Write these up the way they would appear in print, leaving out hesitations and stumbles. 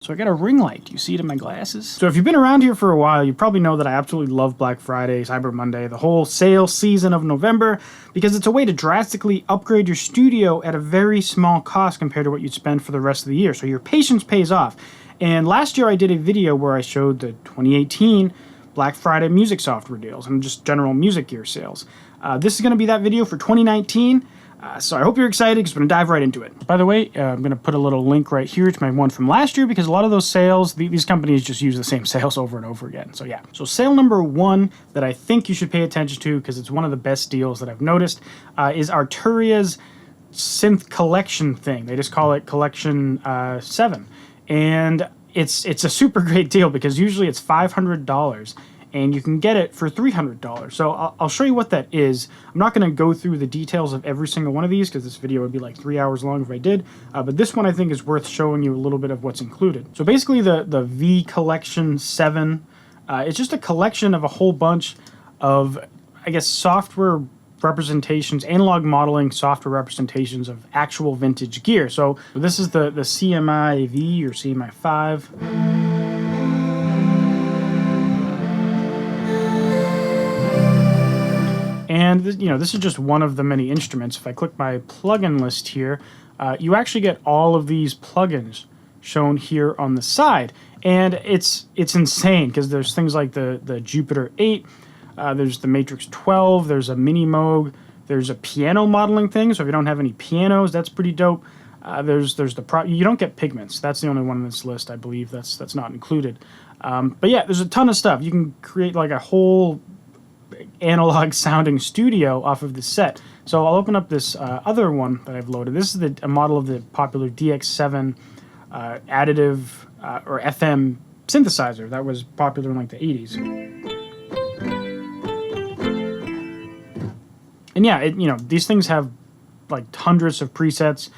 So I got a ring light. Do you see it in my glasses? So if you've been around here for a while, you probably know that I absolutely love Black Friday, Cyber Monday, the whole sale season of November, because it's a way to drastically upgrade your studio at a very small cost compared to what you'd spend for the rest of the year. So your patience pays off. And last year I did a video where I showed the 2018 Black Friday music software deals and just general music gear sales. This is going to be that video for 2019. So I hope you're excited because we're going to dive right into it. By the way, I'm going to put a little link right here to my one from last year because a lot of those sales, these companies just use the same sales over and over again. So yeah. So sale number one that I think you should pay attention to because it's one of the best deals that I've noticed is Arturia's synth collection thing. They just call it Collection 7. And it's a super great deal because usually it's $500. And you can get it for $300. So I'll show you what that is. I'm not going to go through the details of every single one of these because this video would be like 3 hours long if I did. But this one I think is worth showing you a little bit of what's included. So basically the V Collection 7, it's just a collection of a whole bunch of, I guess, software representations, analog modeling software representations of actual vintage gear. So this is the CMI V or CMI 5. And this is just one of the many instruments. If I click my plugin list here, you actually get all of these plugins shown here on the side. And it's insane because there's things like the Jupiter 8, there's the Matrix 12, there's a Mini Moog, there's a piano modeling thing. So if you don't have any pianos, that's pretty dope. There's you don't get pigments. That's the only one on this list, I believe. That's not included. But yeah, there's a ton of stuff. You can create like a whole analog sounding studio off of this set. So I'll open up this other one that I've loaded. This is a model of the popular DX7 additive or FM synthesizer that was popular in like the 80s. And yeah, these things have like hundreds of presets,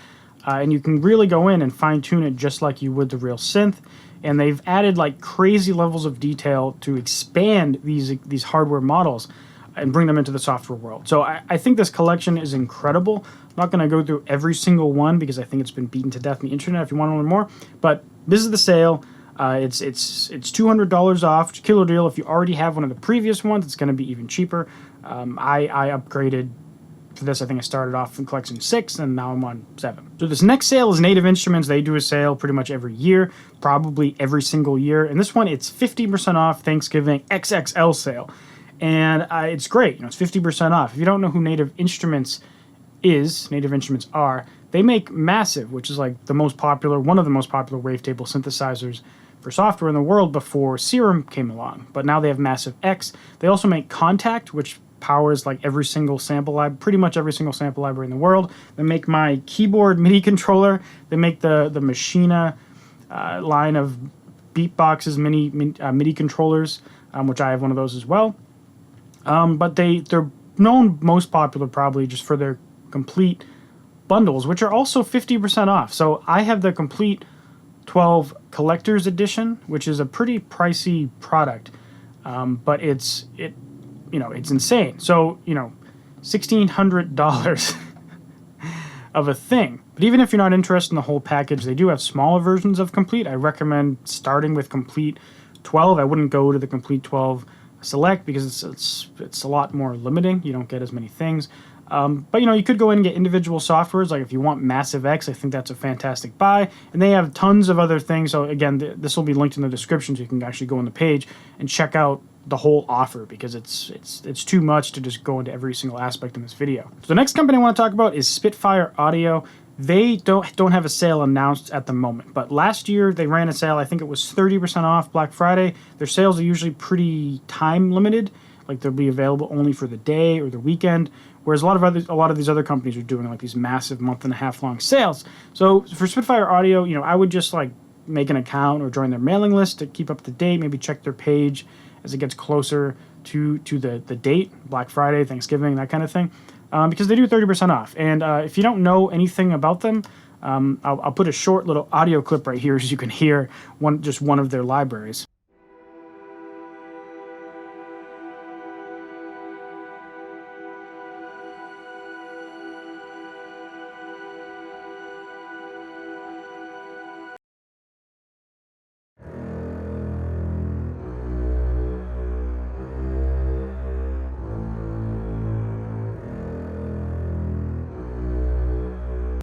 and you can really go in and fine tune it just like you would the real synth. And they've added like crazy levels of detail to expand these hardware models and bring them into the software world. So I think this collection is incredible. I'm not going to go through every single one because I think it's been beaten to death on the internet if you want to learn more. But this is the sale. It's $200 off, which is a killer deal. If you already have one of the previous ones, it's going to be even cheaper. I upgraded for this. I think I started off in Collection 6 and now I'm on 7. So this next sale is Native Instruments. They do a sale pretty much every year, probably every single year. And this one, it's 50% off Thanksgiving XXL sale. And it's great. It's 50% off. If you don't know who Native Instruments are, they make Massive, which is like one of the most popular wavetable synthesizers for software in the world before Serum came along. But now they have Massive X. They also make Contact, which powers like every single sample pretty much every single sample library in the world. They make my keyboard MIDI controller. They make the Machina line of Beatbox's MIDI controllers, which I have one of those as well. But they're known most popular probably just for their complete bundles, which are also 50% off. So I have the complete 12 collector's edition, which is a pretty pricey product, but it's insane. So, $1,600 of a thing. But even if you're not interested in the whole package, they do have smaller versions of Complete. I recommend starting with Complete 12. I wouldn't go to the Complete 12 Select because it's a lot more limiting. You don't get as many things. But you could go in and get individual softwares. Like if you want Massive X, I think that's a fantastic buy. And they have tons of other things. So again, this will be linked in the description, so you can actually go on the page and check out the whole offer because it's too much to just go into every single aspect in this video. So the next company I want to talk about is Spitfire Audio. They don't have a sale announced at the moment, but last year they ran a sale. I think it was 30% off Black Friday. Their sales are usually pretty time limited, like they'll be available only for the day or the weekend. Whereas a lot of these other companies are doing like these massive month-and-a-half long sales. So for Spitfire Audio, I would just like make an account or join their mailing list to keep up to date. Maybe check their page as it gets closer to the date, Black Friday, Thanksgiving, that kind of thing, because they do 30% off. And if you don't know anything about them, I'll put a short little audio clip right here so you can hear just one of their libraries.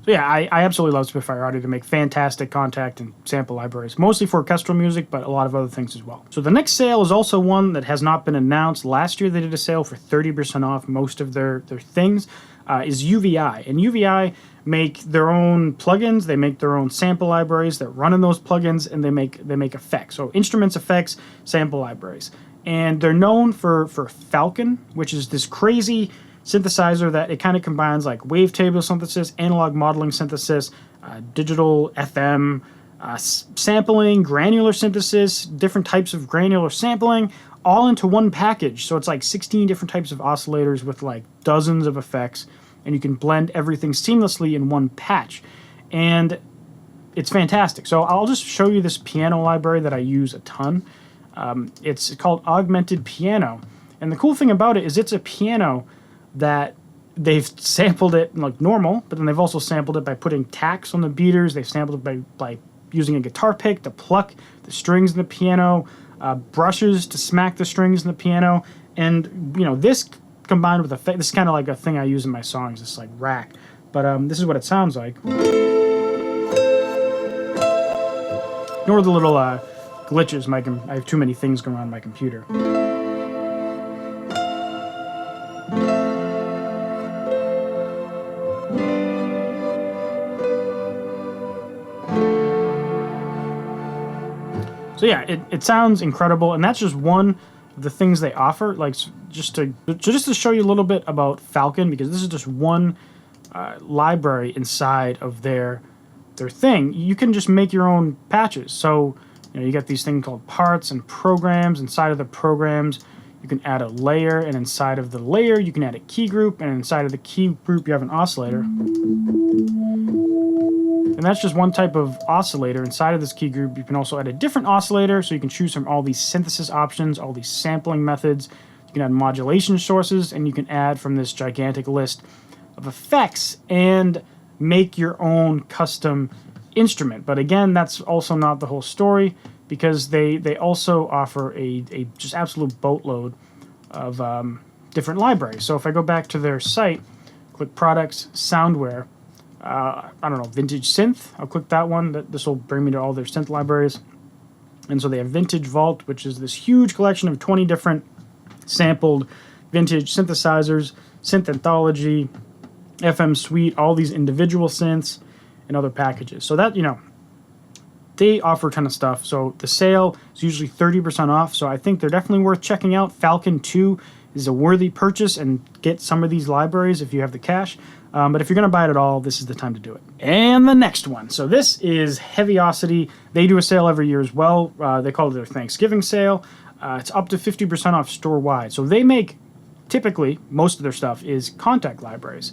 So yeah, I absolutely love Spitfire Audio to make fantastic contact and sample libraries, mostly for orchestral music, but a lot of other things as well. So the next sale is also one that has not been announced. Last year they did a sale for 30% off most of their things, is UVI. And UVI make their own plugins, they make their own sample libraries that run in those plugins, and they make effects. So instruments, effects, sample libraries. And they're known for Falcon, which is this crazy synthesizer that it kind of combines like wavetable synthesis, analog modeling synthesis, digital FM, sampling, granular synthesis, different types of granular sampling, all into one package. So it's like 16 different types of oscillators with like dozens of effects, and you can blend everything seamlessly in one patch. And it's fantastic. So I'll just show you this piano library that I use a ton. It's called Augmented Piano. And the cool thing about it is it's a piano that they've sampled it like normal, but then they've also sampled it by putting tacks on the beaters. They've sampled it by using a guitar pick to pluck the strings in the piano, brushes to smack the strings in the piano. And, you know, this combined with this is kind of like a thing I use in my songs, this like rack. But this is what it sounds like. Ignore the little glitches. I have too many things going on in my computer. So yeah, it sounds incredible, and that's just one of the things they offer. Like just to show you a little bit about Falcon, because this is just one library inside of their thing. You can just make your own patches. So you know, you got these things called parts and programs. Inside of the programs, you can add a layer, and inside of the layer, you can add a key group, and inside of the key group, you have an oscillator. And that's just one type of oscillator. Inside of this key group, you can also add a different oscillator, so you can choose from all these synthesis options, all these sampling methods. You can add modulation sources, and you can add from this gigantic list of effects and make your own custom instrument. But again, that's also not the whole story, because they also offer a just absolute boatload of different libraries. So if I go back to their site, click Products, Soundware, I don't know, Vintage Synth, I'll click that one. This will bring me to all their synth libraries. And so they have Vintage Vault, which is this huge collection of 20 different sampled vintage synthesizers, Synth Anthology, FM Suite, all these individual synths, and other packages. So that, you know, they offer a ton of stuff. So the sale is usually 30% off. So I think they're definitely worth checking out. Falcon 2 is a worthy purchase, and get some of these libraries if you have the cash. But if you're going to buy it at all, this is the time to do it. And the next one. So this is Heaviosity. They do a sale every year as well. They call it their Thanksgiving sale. It's up to 50% off store-wide. So they make, typically, most of their stuff is contact libraries.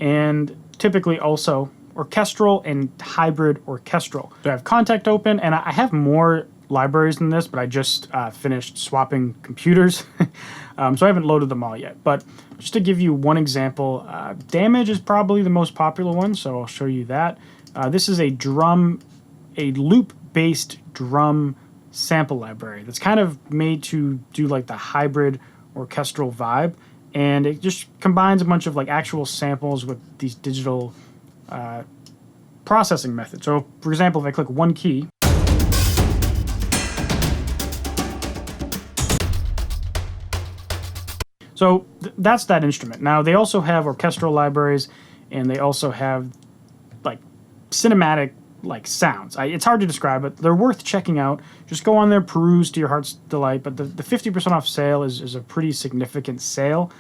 And typically also orchestral and hybrid orchestral. So I have Contact open, and I have more libraries than this, but I just finished swapping computers. So I haven't loaded them all yet. But just to give you one example, Damage is probably the most popular one, so I'll show you that. This is a loop-based drum sample library that's kind of made to do like the hybrid orchestral vibe, and it just combines a bunch of like actual samples with these digital processing methods. So for example, if I click one key, so that's that instrument. Now they also have orchestral libraries, and they also have like cinematic like sounds. It's hard to describe, but they're worth checking out. Just go on there, peruse to your heart's delight. But the 50% off sale is a pretty significant sale.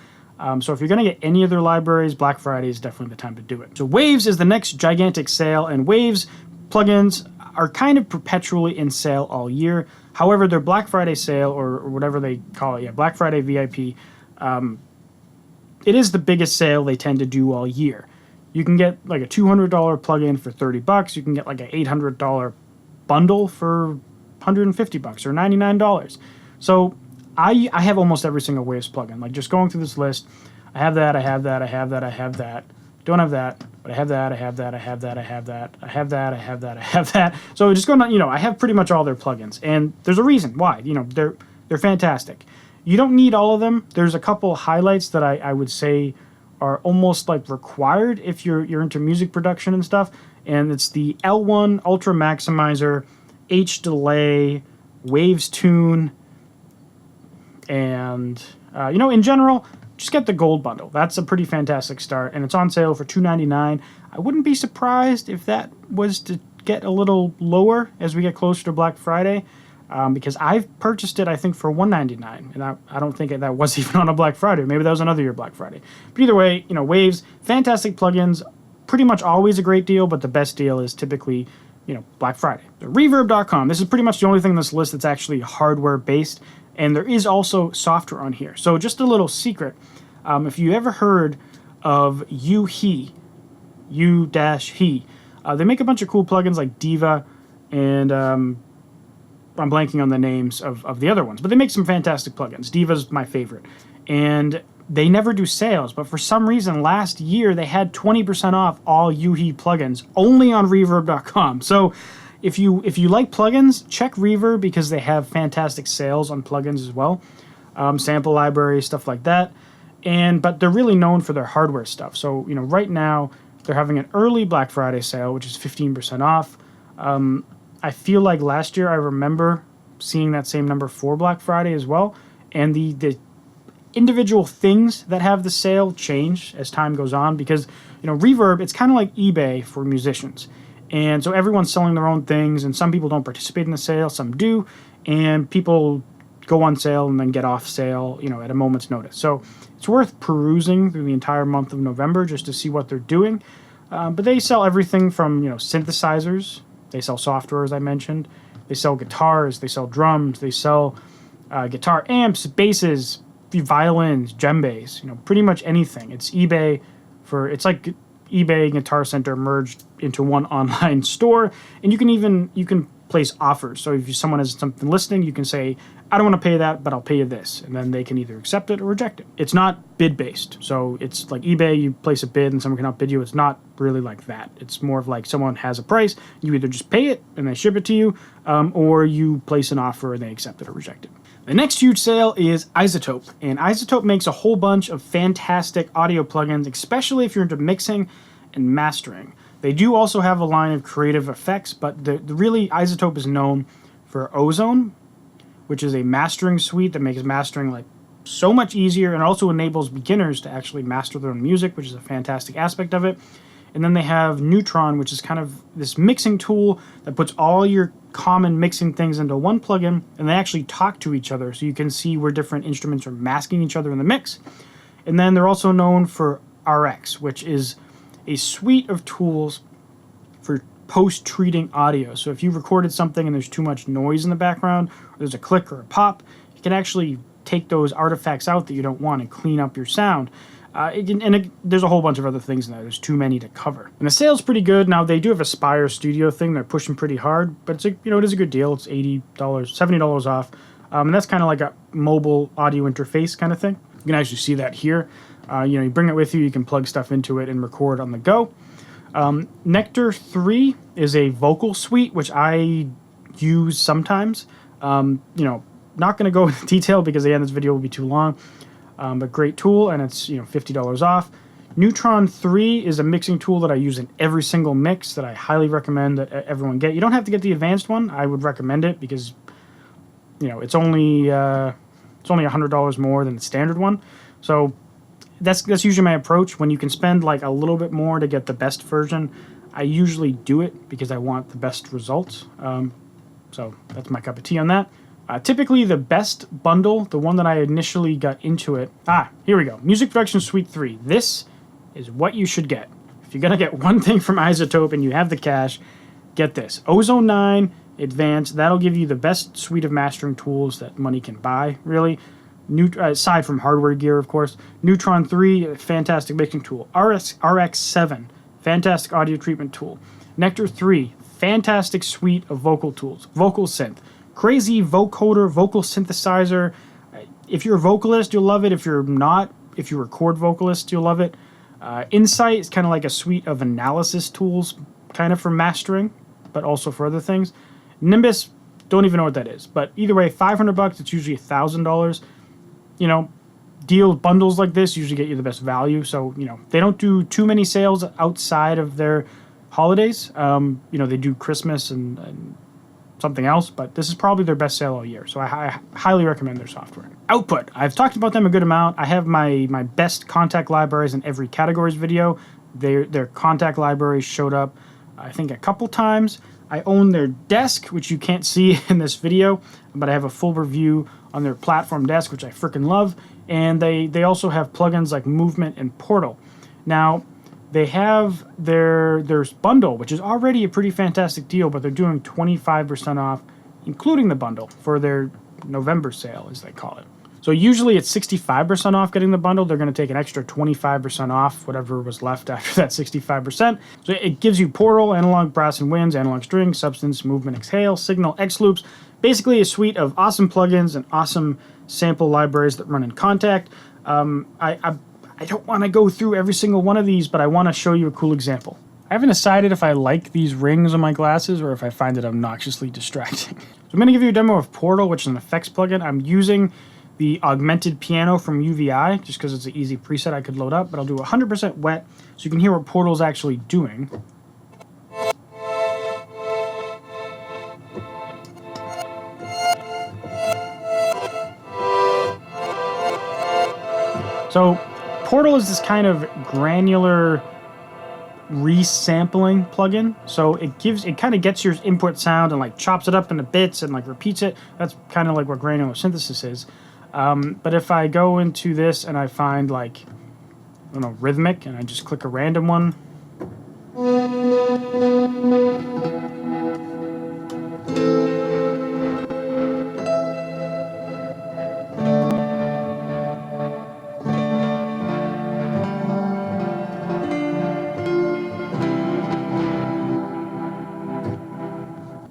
So if you're going to get any of their libraries, Black Friday is definitely the time to do it. So Waves is the next gigantic sale, and Waves plugins are kind of perpetually in sale all year. However, their Black Friday sale, or whatever they call it, Black Friday VIP, it is the biggest sale they tend to do all year. You can get like a $200 plugin for $30. You can get like an $800 bundle for $150 or $99. So I have almost every single Waves plugin. Like just going through this list, I have that, I have that, I have that, I have that. Don't have that, but I have that, I have that, I have that, I have that, I have that, I have that, I have that. So just going on, I have pretty much all their plugins, and there's a reason why. They're fantastic. You don't need all of them. There's a couple highlights that I would say are almost like required if you're into music production and stuff. And it's the L1 Ultra Maximizer, H Delay, Waves Tune, and in general, just get the gold bundle. That's a pretty fantastic start, and it's on sale for $299. I wouldn't be surprised if that was to get a little lower as we get closer to Black Friday, because I've purchased it, I think, for $199, and I don't think that was even on a Black Friday. Maybe that was another year Black Friday. But either way, Waves, fantastic plugins, pretty much always a great deal, but the best deal is typically, Black Friday. The Reverb.com, this is pretty much the only thing on this list that's actually hardware-based, and there is also software on here. So just a little secret, if you ever heard of U-He, U-He, they make a bunch of cool plugins like Diva, and I'm blanking on the names of the other ones, but they make some fantastic plugins. Diva's my favorite. And they never do sales, but for some reason last year they had 20% off all U-He plugins only on Reverb.com. So if you like plugins, check Reverb because they have fantastic sales on plugins as well. Sample libraries, stuff like that. But they're really known for their hardware stuff. So, right now they're having an early Black Friday sale, which is 15% off. I feel like last year I remember seeing that same number for Black Friday as well. And the individual things that have the sale change as time goes on because, Reverb, it's kind of like eBay for musicians. And so everyone's selling their own things, and some people don't participate in the sale, some do, and people go on sale and then get off sale, at a moment's notice. So it's worth perusing through the entire month of November just to see what they're doing. But they sell everything from, synthesizers. They sell software, as I mentioned. They sell guitars. They sell drums. They sell guitar amps, basses, violins, djembes, pretty much anything. It's it's like eBay Guitar Center merged into one online store, and you can place offers. So if someone has something listing, you can say, I don't want to pay that, but I'll pay you this, and then they can either accept it or reject it. It's not bid based, so it's like eBay. You place a bid and someone can outbid you. It's not really like that. It's more of like someone has a price, you either just pay it and they ship it to you, or you place an offer and they accept it or reject it. The next huge sale is IZotope, and IZotope makes a whole bunch of fantastic audio plugins, especially if you're into mixing and mastering. They do also have a line of creative effects, but the really IZotope is known for Ozone, which is a mastering suite that makes mastering like so much easier and also enables beginners to actually master their own music, which is a fantastic aspect of it. And then they have Neutron, which is kind of this mixing tool that puts all your common mixing things into one plugin, and they actually talk to each other, so you can see where different instruments are masking each other in the mix. And then they're also known for RX, which is a suite of tools for post-treating audio. So if you recorded something and there's too much noise in the background, or there's a click or a pop, you can actually take those artifacts out that you don't want and clean up your sound. There's a whole bunch of other things in there. There's too many to cover. And the sale's pretty good. Now, they do have a Spire Studio thing. They're pushing pretty hard, but it is a good deal. It's $80, $70 off. And that's kind of like a mobile audio interface kind of thing. You can actually see that here. You bring it with you. You can plug stuff into it and record on the go. Nectar 3 is a vocal suite, which I use sometimes. Not going to go into detail because, again, this video will be too long. But great tool, and it's $50 off. Neutron 3 is a mixing tool that I use in every single mix that I highly recommend that everyone get. You don't have to get the advanced one. I would recommend it because it's only $100 more than the standard one. So that's usually my approach. When you can spend like a little bit more to get the best version, I usually do it because I want the best results. So that's my cup of tea on that. Typically, the best bundle, the one that I initially got into it... here we go. Music Production Suite 3. This is what you should get. If you're going to get one thing from IZotope and you have the cash, get this. Ozone 9 Advanced, that'll give you the best suite of mastering tools that money can buy, really. Aside from hardware gear, of course. Neutron 3, fantastic mixing tool. RX 7, fantastic audio treatment tool. Nectar 3, fantastic suite of vocal tools. Vocal Synth. Crazy vocoder, vocal synthesizer. If you're a vocalist, you'll love it. If you're not, if you record vocalists, you'll love it. Insight is kind of like a suite of analysis tools, kind of for mastering, but also for other things. Nimbus, don't even know what that is. But either way, $500, it's usually $1,000. deal bundles like this usually get you the best value. So, you know, they don't do too many sales outside of their holidays. You know, they do Christmas and something else, but this is probably their best sale all year. So I highly recommend their software. Output. I've talked about them a good amount. I have my best contact libraries in every categories video. Their contact libraries showed up, I think, a couple times. I own their desk, which you can't see in this video, but I have a full review on their platform desk, which I freaking love. And they also have plugins like Movement and Portal. Now, they have their bundle, which is already a pretty fantastic deal, but they're doing 25% off, including the bundle, for their November sale, as they call it. So usually it's 65% off getting the bundle. They're going to take an extra 25% off whatever was left after that 65%. So it gives you Portal, Analog Brass and Winds, Analog String, Substance, Movement, Exhale, Signal, X Loops. Basically a suite of awesome plugins and awesome sample libraries that run in Contact. I don't want to go through every single one of these, but I want to show you a cool example. I haven't decided if I like these rings on my glasses or if I find it obnoxiously distracting. So I'm going to give you a demo of Portal, which is an effects plugin. I'm using the augmented piano from UVI just because it's an easy preset I could load up, but I'll do 100% wet so you can hear what Portal's actually doing. So Portal is this kind of granular resampling plugin. So it kind of gets your input sound and like chops it up into bits and like repeats it. That's kind of like what granular synthesis is. But if I go into this and I find like, I don't know, rhythmic, and I just click a random one.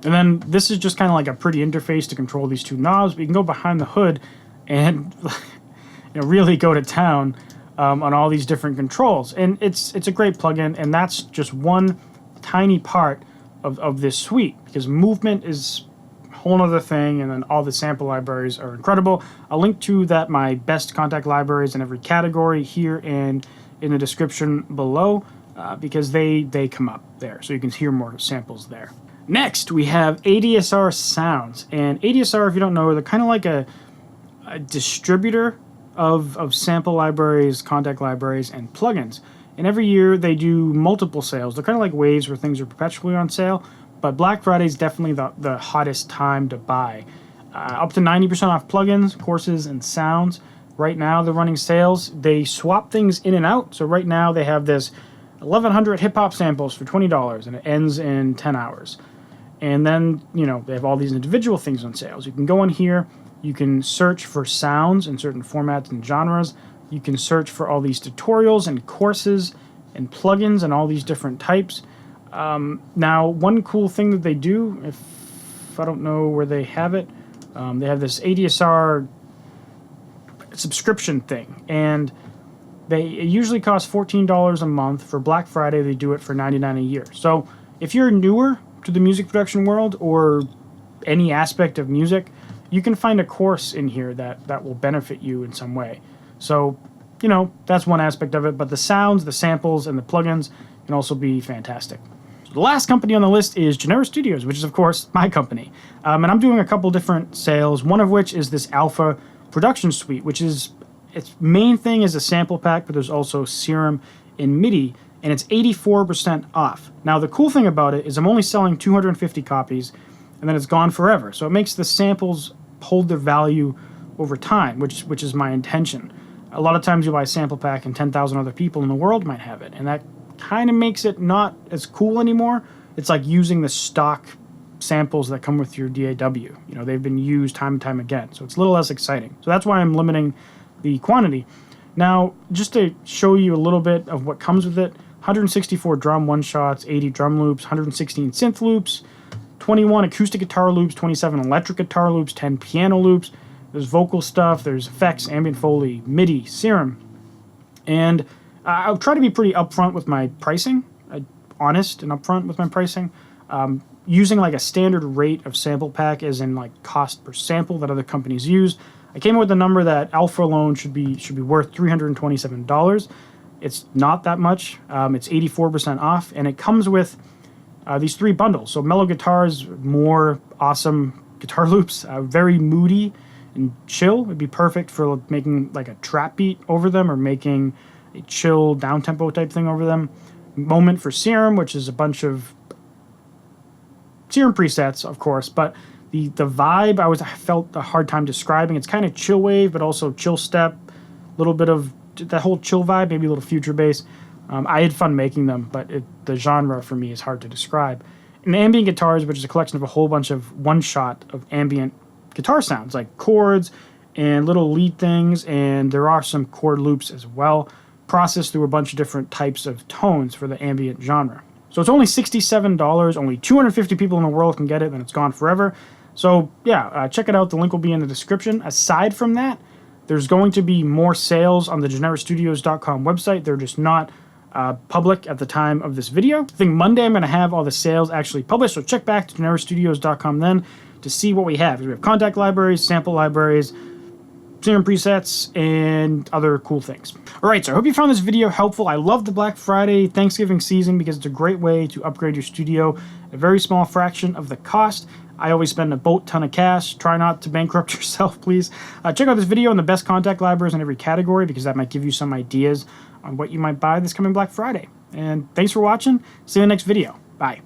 And then this is just kind of like a pretty interface to control these two knobs, but you can go behind the hood and really go to town on all these different controls. And it's a great plugin, and that's just one tiny part of this suite, because Movement is a whole other thing, and then all the sample libraries are incredible. I'll link to my best contact libraries in every category here and in the description below, because they come up there, so you can hear more samples there. Next, we have ADSR sounds. And ADSR, if you don't know, they're kind of like a distributor of sample libraries, contact libraries, and plugins. And every year they do multiple sales. They're kind of like waves where things are perpetually on sale, but Black Friday is definitely the hottest time to buy. Up to 90% off plugins, courses, and sounds. Right now they're running sales. They swap things in and out. So right now they have this 1,100 hip-hop samples for $20, and it ends in 10 hours. And then, they have all these individual things on sales. You can go in here, you can search for sounds in certain formats and genres. You can search for all these tutorials and courses and plugins and all these different types. Now, one cool thing that they do, if I don't know where they have it, they have this ADSR subscription thing. And it usually costs $14 a month. For Black Friday, they do it for $99 a year. So if you're newer to the music production world or any aspect of music, you can find a course in here that will benefit you in some way. So, that's one aspect of it, but the sounds, the samples, and the plugins can also be fantastic. So the last company on the list is Genera Studios, which is, of course, my company. And I'm doing a couple different sales, one of which is this Alpha production suite, which is, its main thing is a sample pack, but there's also Serum and MIDI, and it's 84% off. Now, the cool thing about it is I'm only selling 250 copies, and then it's gone forever. So it makes the samples hold their value over time, which is my intention. A lot of times you buy a sample pack and 10,000 other people in the world might have it, and that kind of makes it not as cool anymore. It's like using the stock samples that come with your DAW. They've been used time and time again, so it's a little less exciting. So that's why I'm limiting the quantity. Now, just to show you a little bit of what comes with it, 164 drum one-shots, 80 drum loops, 116 synth loops, 21 acoustic guitar loops, 27 electric guitar loops, 10 piano loops. There's vocal stuff, there's effects, ambient Foley, MIDI, Serum. And I'll try to be pretty upfront with my pricing, honest and upfront with my pricing. Using like a standard rate of sample pack, as in like cost per sample that other companies use. I came up with the number that alpha alone should be worth $327. It's not that much. It's 84% off, and it comes with these 3 bundles. So mellow guitars, more awesome guitar loops, very moody and chill. It'd be perfect for making like a trap beat over them or making a chill down-tempo type thing over them. Moment for Serum, which is a bunch of Serum presets, of course, but the vibe I felt a hard time describing. It's kind of chill wave, but also chill step, a little bit of that whole chill vibe, maybe a little future bass. I had fun making them, but the genre for me is hard to describe. And ambient guitars, which is a collection of a whole bunch of one-shot of ambient guitar sounds, like chords and little lead things, and there are some chord loops as well, processed through a bunch of different types of tones for the ambient genre. So it's only $67, only 250 people in the world can get it, and it's gone forever. So yeah, check it out. The link will be in the description. Aside from that, there's going to be more sales on the generastudios.com website. They're just not public at the time of this video. I think Monday I'm going to have all the sales actually published, so check back to generastudios.com then to see what we have. We have contact libraries, sample libraries, Serum presets, and other cool things. All right, so I hope you found this video helpful. I love the Black Friday Thanksgiving season because it's a great way to upgrade your studio at a very small fraction of the cost. I always spend a boat ton of cash. Try not to bankrupt yourself, please. Check out this video on the best contact libraries in every category because that might give you some ideas on what you might buy this coming Black Friday. And thanks for watching. See you in the next video. Bye.